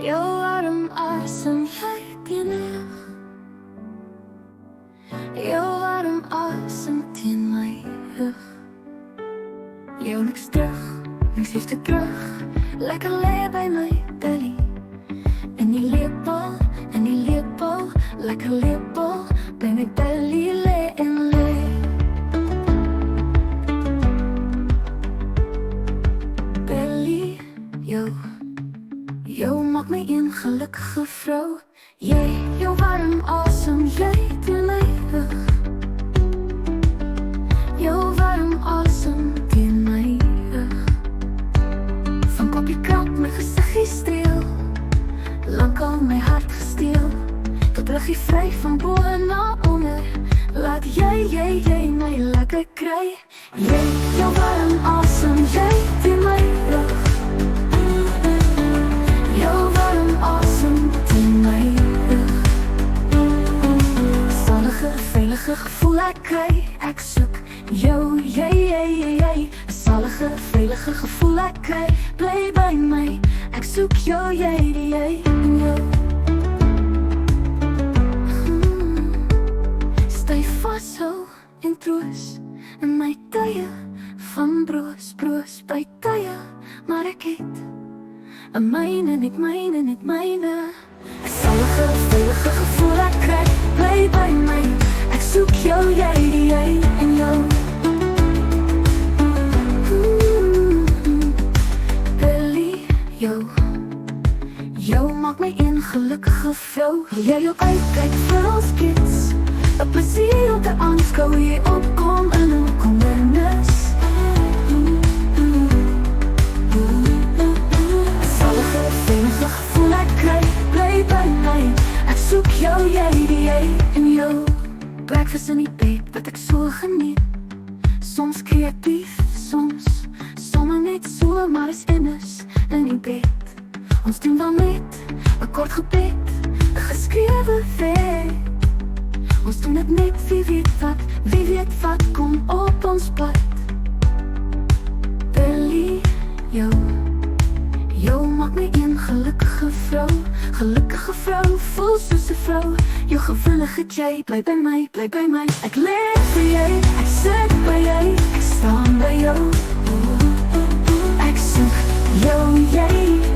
Jou warm asem lyk eenig. Jou warm asem teen my rug. Jou niks terug, niks heeft te terug. Lekker lê by my belly. En die lepel, lekker lepel. By my belly lê en lê. Belly, jou maak my een gelukkige vrou. Jou warm asem, jy teen my rug. Jou warm asem teen my rug. Van kopie krap my gesiggie streel. Lankal my hart gesteel. Tot ruggie vry van bo na onder. Laat jy my lekker kry. Jou warm asem, jy teen my rug. Jou warm asem teen my rug. Salige, veilige gevoel ek kry. Ek soek jou, jy. Salige, veilige gevoel ek kry. Bly by my, ek soek jou, jy. Styf vashou en troos in my tye van broos by tye. Maar ek het 'n myne, net myne. 'n salige, veilige gevoel ek kry. Bly by my, ek soek jou, jy en jou. Belly, jou maak my een gelukkige vrou. Jy ook uitkyk vir ons kids. 'n plesier om te aanskou hoe jy opkom in 'n kommernis. 'n salige, veilige gevoel ek kry. Bly by my, ek soek jou, jy en jou. Breakfast in die bed wat ek so geniet. Soms kreatief, soms sommer net so, maar is immers in die bed. Ons doen dan net 'n kort gebed, 'n geskrewe wet. Ons doen het net, wie weet wat kom op ons pad. Belly, jou maak my een gelukkige vrou. Gelukkige vrou, voel soos 'n vrou. Jou gewillige jy, bly by my. Ek leef vir jy, ek sit by jy, ek staan by jou. Ek soek jou, jy.